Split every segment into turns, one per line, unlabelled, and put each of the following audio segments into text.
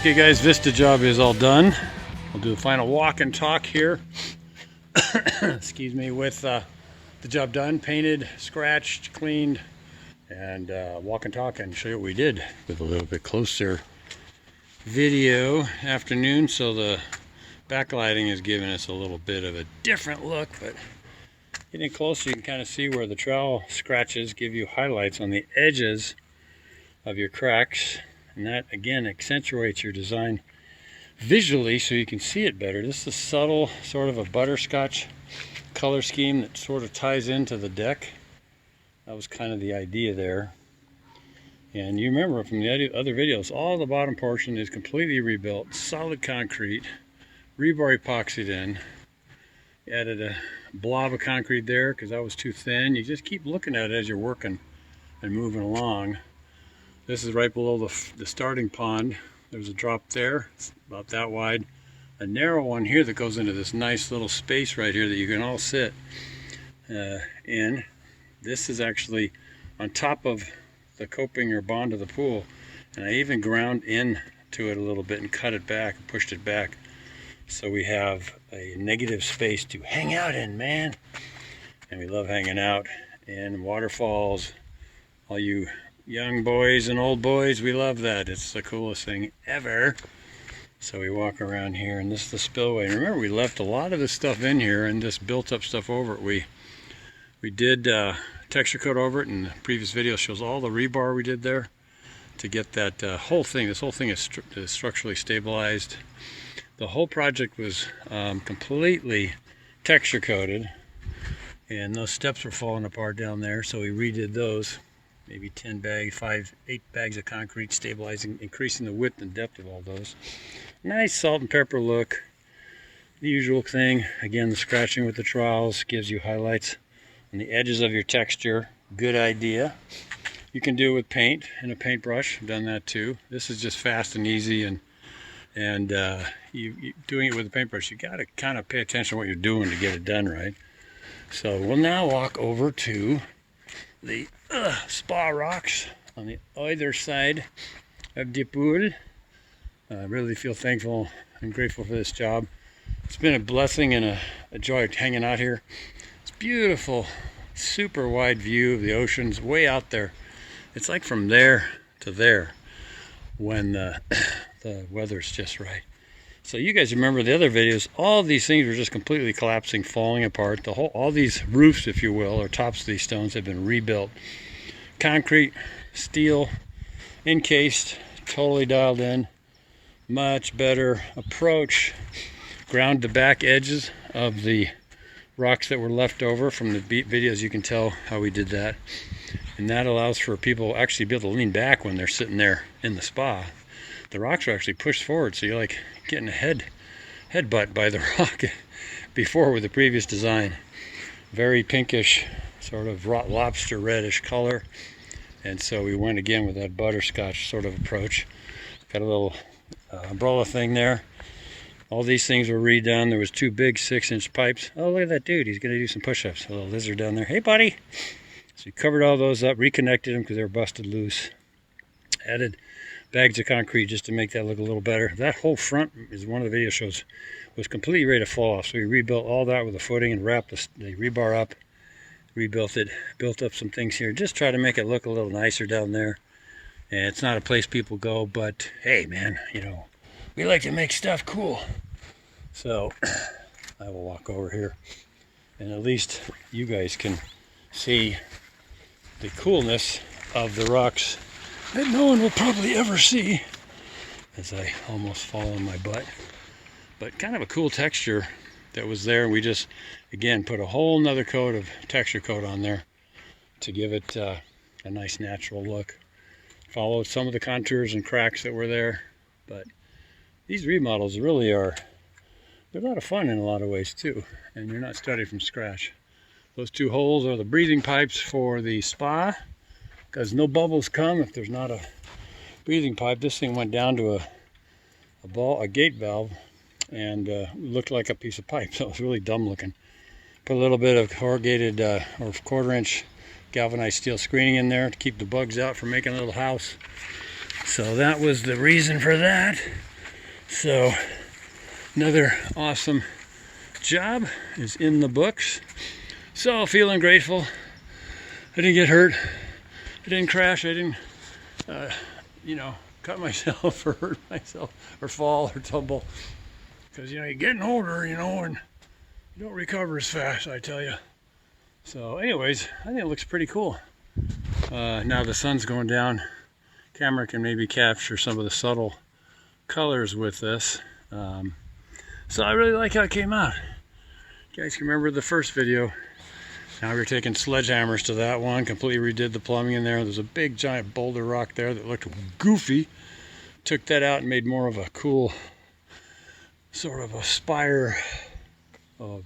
Okay guys, Vista job is all done. We'll do a final walk and talk here. Excuse me, with the job done, painted, scratched, cleaned, and walk and talk and show you what we did with a little bit closer video afternoon. So the backlighting is giving us a little bit of a different look, but getting closer you can kind of see where the trowel scratches give you highlights on the edges of your cracks, and that again accentuates your design visually so you can see it better. This is a subtle sort of a butterscotch color scheme that sort of ties into the deck. That was kind of the idea there. And you remember from the other videos, all the bottom portion is completely rebuilt, solid concrete, rebar epoxied in. Added a blob of concrete there because that was too thin. You just keep looking at it as you're working and moving along. This is right below the starting pond. There's a drop there, it's about that wide. A narrow one here that goes into this nice little space right here that you can all sit in. This is actually on top of the coping or bond of the pool, and I even ground into it a little bit and cut it back, pushed it back, so we have a negative space to hang out in, man. And we love hanging out in waterfalls. All you young boys and old boys, we love that. It's the coolest thing ever. So we walk around here, and this is the spillway. And remember, we left a lot of this stuff in here and just built up stuff over it. We did texture coat over it, and the previous video shows all the rebar we did there to get that whole thing. This whole thing is structurally stabilized. The whole project was completely texture coated, and those steps were falling apart down there, so we redid those. Maybe 10 bags, 8 bags of concrete, stabilizing, increasing the width and depth of all those. Nice salt and pepper look. The usual thing. Again, the scratching with the trowels gives you highlights on the edges of your texture. Good idea. You can do it with paint and a paintbrush. I've done that too. This is just fast and easy, and you doing it with a paintbrush, you got to kind of pay attention to what you're doing to get it done right. So we'll now walk over to the spa rocks on the either side of the pool. I really feel thankful and grateful for this job. It's been a blessing and a joy hanging out here. It's beautiful, super wide view of the oceans way out there. It's like from there to there when the weather's just right. So you guys remember the other videos, all these things were just completely collapsing, falling apart. All these roofs, if you will, or tops of these stones have been rebuilt. Concrete, steel, encased, totally dialed in. Much better approach. Ground the back edges of the rocks that were left over from the videos. You can tell how we did that. And that allows for people actually be able to lean back when they're sitting there in the spa. The rocks are actually pushed forward, so you're like getting a headbutt by the rock before with the previous design. Very pinkish, sort of lobster reddish color. And so we went again with that butterscotch sort of approach. Got a little umbrella thing there. All these things were redone. There was 2 big 6-inch pipes. Oh, look at that dude. He's going to do some push-ups. A little lizard down there. Hey, buddy. So we covered all those up, reconnected them because they were busted loose. Added bags of concrete just to make that look a little better. That whole front, is one of the video shows, was completely ready to fall off. So we rebuilt all that with a footing and wrapped the rebar up. Rebuilt it, built up some things here. Just try to make it look a little nicer down there. And it's not a place people go, but hey man, you know, we like to make stuff cool. So I will walk over here, and at least you guys can see the coolness of the rocks that no one will probably ever see, as I almost fall on my butt. But kind of a cool texture that was there. We just, again, put a whole nother coat of texture coat on there to give it a nice natural look. Followed some of the contours and cracks that were there. But these remodels really are, they're a lot of fun in a lot of ways too. And you're not starting from scratch. Those 2 holes are the breathing pipes for the spa, because no bubbles come if there's not a breathing pipe. This thing went down to a gate valve, and looked like a piece of pipe, so it was really dumb looking. Put a little bit of corrugated or 1/4-inch galvanized steel screening in there to keep the bugs out from making a little house. So that was the reason for that. So another awesome job is in the books. So feeling grateful. I didn't get hurt. I didn't crash. I didn't, cut myself or hurt myself or fall or tumble. Because, you're getting older, and you don't recover as fast, I tell you. So anyways, I think it looks pretty cool. Now the sun's going down. Camera can maybe capture some of the subtle colors with this. So I really like how it came out. You guys can remember the first video. Now we're taking sledgehammers to that one. Completely redid the plumbing in there. There's a big giant boulder rock there that looked goofy. Took that out and made more of a cool sort of a spire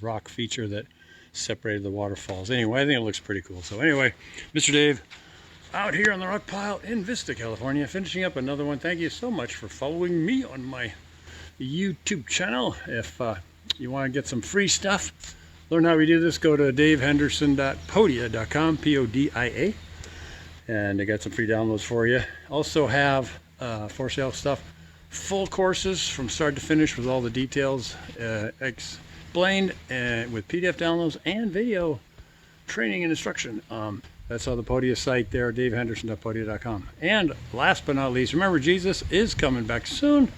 rock feature that separated the waterfalls. Anyway, I think it looks pretty cool. So anyway, Mr. Dave out here on the rock pile in Vista, California, finishing up another one. Thank you so much for following me on my YouTube channel. If you want to get some free stuff, learn how we do this, go to davehenderson.podia.com, P-O-D-I-A, and I got some free downloads for you. Also have for sale stuff, full courses from start to finish with all the details explained with PDF downloads and video training and instruction. That's on the Podia site there, davehenderson.podia.com. And last but not least, remember Jesus is coming back soon.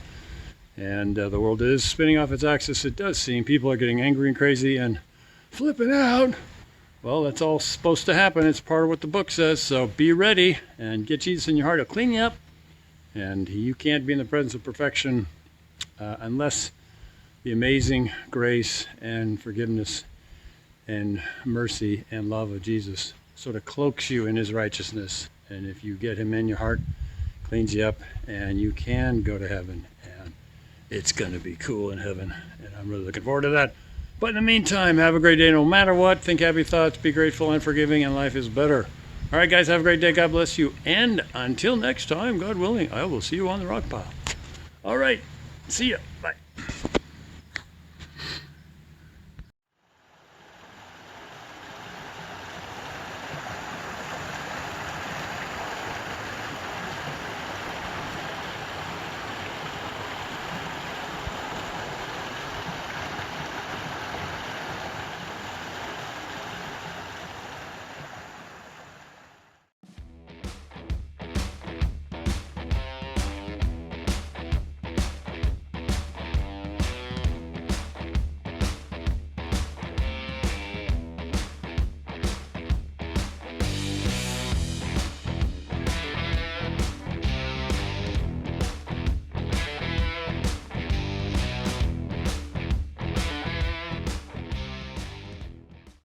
And the world is spinning off its axis, it does seem. People are getting angry and crazy and flipping out. Well, that's all supposed to happen. It's part of what the book says. So be ready and get Jesus in your heart. He'll clean you up. And you can't be in the presence of perfection unless the amazing grace and forgiveness and mercy and love of Jesus sort of cloaks you in his righteousness. And if you get him in your heart, cleans you up, and you can go to heaven. And it's going to be cool in heaven. And I'm really looking forward to that. But in the meantime, have a great day no matter what. Think happy thoughts, be grateful and forgiving, and life is better. All right, guys, have a great day. God bless you. And until next time, God willing, I will see you on the rock pile. All right, see ya. Bye.